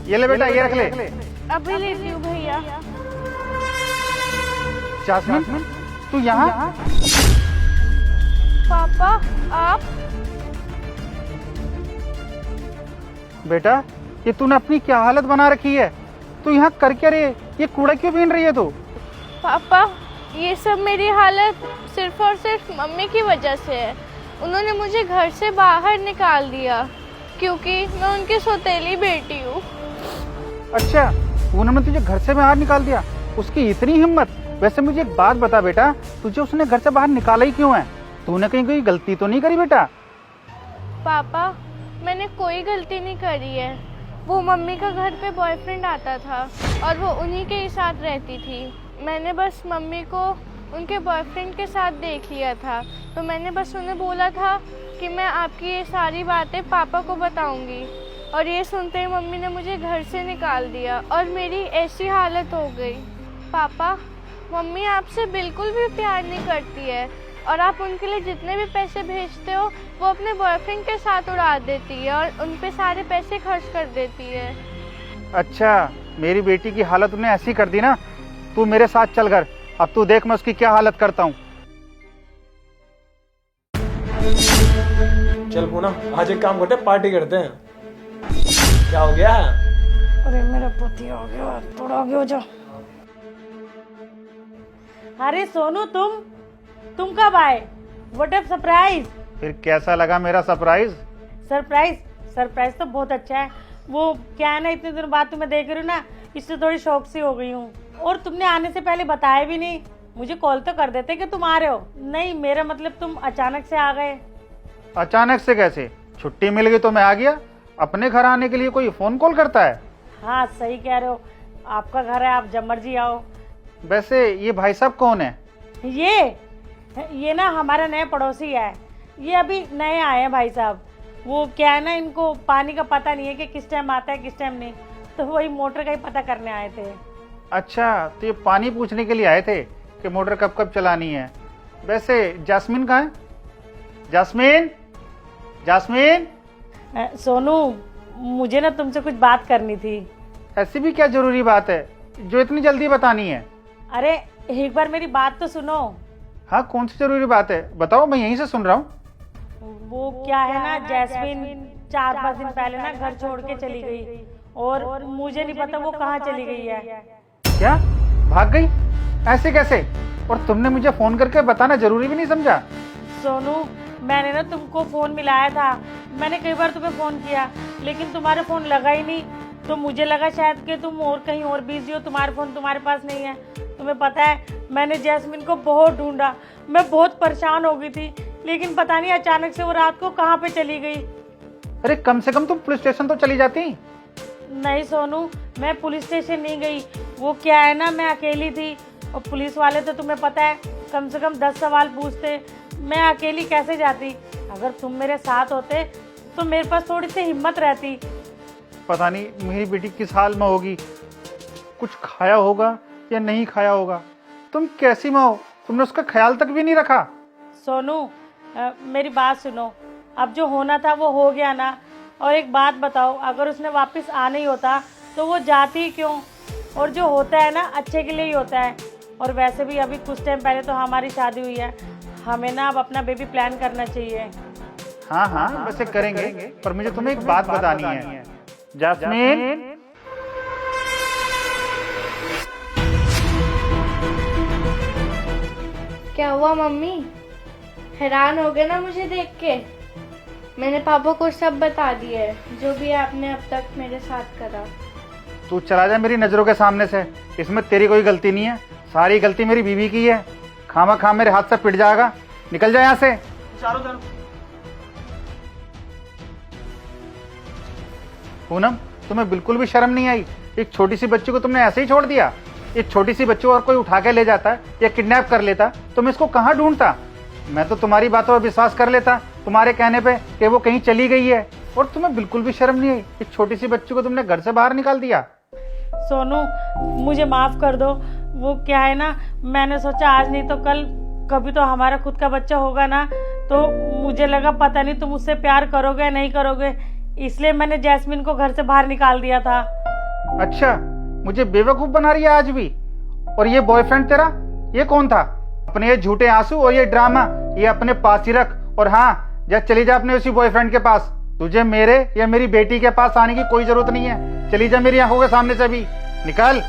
ये ले बेटा, ये रख ले। अभी लेती हूँ भैया। जास्मिन, तू यहाँ? पापा आप? बेटा, ये तूने अपनी क्या हालत बना रखी है? तू यहाँ कर क्या रही है? ये कूड़ा क्यों बीन रही है तू? पापा ये सब मेरी हालत सिर्फ और सिर्फ मम्मी की वजह से है। उन्होंने मुझे घर से बाहर निकाल दिया क्योंकि मैं उनकी सौतेली बेटी हूँ। अच्छा, उन्होंने तुझे घर से बाहर निकाल दिया? उसकी इतनी हिम्मत? वैसे मुझे एक बात बता बेटा, तुझे उसने घर से बाहर निकाला ही क्यों है? तूने कहीं कोई गलती तो नहीं करी बेटा? पापा मैंने कोई गलती नहीं करी है। वो मम्मी का घर पे बॉयफ्रेंड आता था और वो उन्हीं के ही साथ रहती थी। मैंने बस मम्मी को उनके बॉयफ्रेंड के साथ देख लिया था, तो मैंने बस उन्हें बोला था कि मैं आपकी ये सारी बातें पापा को बताऊंगी, और ये सुनते ही मम्मी ने मुझे घर से निकाल दिया और मेरी ऐसी हालत हो गई। पापा मम्मी आपसे बिल्कुल भी प्यार नहीं करती है और आप उनके लिए जितने भी पैसे भेजते हो वो अपने बॉयफ्रेंड के साथ उड़ा देती है और उन पे सारे पैसे खर्च कर देती है। अच्छा, मेरी बेटी की हालत तूने ऐसी कर दी ना? तू मेरे साथ चल घर, अब तू देख मैं उसकी क्या हालत करता हूँ। चल पूनम, आज एक काम करते हैं, पार्टी करते हैं। क्या हो गया? अरे मेरा पति हो गया, थोड़ा आगे हो जाओ। अरे सोनू तुम कब आए? What a surprise. फिर कैसा लगा मेरा सरप्राइज? सरप्राइज तो बहुत अच्छा है। वो क्या है ना, इतने दिनों बाद तुम्हें देख रही हूँ ना, इससे थोड़ी शौक सी हो गई हूँ। और तुमने आने से पहले बताया भी नहीं, मुझे कॉल तो कर देते कि तुम आ रहे हो। नहीं, मेरा मतलब तुम अचानक से आ गए। अचानक से कैसे? छुट्टी मिल गई तो मैं आ गया। अपने घर आने के लिए कोई फोन कॉल करता है? हाँ सही कह रहे हो, आपका घर है, आप जब मर्जी आओ। वैसे ये भाई साहब कौन है? ये ना हमारा नया पड़ोसी है। ये अभी नए आए हैं भाई साहब। वो क्या है ना, इनको पानी का पता नहीं है कि किस टाइम आता है किस टाइम नहीं, तो वही मोटर का ही पता करने आए थे। अच्छा, तो ये पानी पूछने के लिए आए थे कि मोटर कब कब चलानी है। वैसे जास्मिन कहाँ है? जास्मिन। सोनू, मुझे ना तुमसे कुछ बात करनी थी। ऐसी भी क्या जरूरी बात है जो इतनी जल्दी बतानी है? अरे एक बार मेरी बात तो सुनो। हाँ, कौन सी जरूरी बात है? बताओ, मैं यहीं से सुन रहा हूँ। वो क्या है ना, जैस्मिन 4-5 दिन पहले ना घर छोड़ के चली गई और मुझे नहीं पता वो कहाँ चली गई है। क्या? भाग गई? ऐसे कैसे? और तुमने मुझे फोन करके बताना जरूरी भी नहीं समझा? सोनू, मैंने ना तुमको फोन मिलाया था। मैंने कई बार तुम्हें फोन किया लेकिन तुम्हारा फोन लगा ही नहीं, तो मुझे लगा शायद कि तुम और कहीं और बिजी हो, तुम्हारा फोन तुम्हारे पास नहीं है। तुम्हें पता है, मैंने जैस्मिन को बहुत ढूंढा, मैं बहुत परेशान हो गई थी, लेकिन पता नहीं अचानक से वो रात को कहाँ पे चली गई। अरे कम से कम तुम पुलिस स्टेशन तो चली जाती। नहीं सोनू, मैं पुलिस स्टेशन नहीं गई। वो क्या है ना, मैं अकेली थी और पुलिस वाले तो तुम्हें पता है कम से कम 10 सवाल पूछते। मैं अकेली कैसे जाती? अगर तुम मेरे साथ होते तो मेरे पास थोड़ी सी हिम्मत रहती। पता नहीं मेरी बेटी किस हाल में होगी, कुछ खाया होगा या नहीं खाया होगा। तुम कैसी माँ हो? तुमने उसका ख्याल तक भी नहीं रखा। सोनू, मेरी बात सुनो। अब जो होना था वो हो गया ना। और एक बात बताओ, अगर उसने वापस आना ही होता तो वो जाती क्यों? और जो होता है ना अच्छे के लिए ही होता है। और वैसे भी अभी कुछ टाइम पहले तो हमारी शादी हुई है, हमें ना अब अपना बेबी प्लान करना चाहिए। हाँ, वैसे करेंगे, पर मुझे तुम्हें एक बात बतानी है। जास्मिन, क्या हुआ मम्मी? हैरान हो गए ना मुझे देख के? मैंने पापा को सब बता दिया है, जो भी आपने अब तक मेरे साथ करा। तू चला जा मेरी नजरों के सामने से। इसमें तेरी कोई गलती नहीं है, सारी गलती मेरी बीवी की है। खामा खाम मेरे हाथ से पिट जाएगा। निकल जा यहाँ से। पूनम, तुम्हें बिल्कुल भी शर्म नहीं आई? एक छोटी सी बच्ची को तुमने ऐसे ही छोड़ दिया? एक छोटी सी बच्ची और कोई उठा के ले जाता या किडनैप कर लेता तो मैं इसको कहाँ ढूंढता? मैं तो तुम्हारी बातों पर विश्वास कर लेता तुम्हारे कहने पे कि वो कहीं चली गई है, और तुम्हें बिल्कुल भी शर्म नहीं आई? एक छोटी सी बच्ची को तुमने घर से बाहर निकाल दिया। सोनू, मुझे माफ कर दो। वो क्या है ना, मैंने सोचा आज नहीं तो कल कभी तो हमारा खुद का बच्चा होगा ना, तो मुझे लगा पता नहीं तुम उससे प्यार करोगे या नहीं करोगे, इसलिए मैंने जैस्मिन को घर से बाहर निकाल दिया था। अच्छा, मुझे बेवकूफ बना रही है आज भी। और ये बॉयफ्रेंड तेरा, ये कौन था? अपने ये झूठे आंसू और ये ड्रामा ये अपने पास ही रख। और हाँ, जा चली जा अपने उसी बॉयफ्रेंड के पास। तुझे मेरे या मेरी बेटी के पास आने की कोई जरूरत नहीं है। चली जा मेरी आंखों के सामने से, अभी निकल।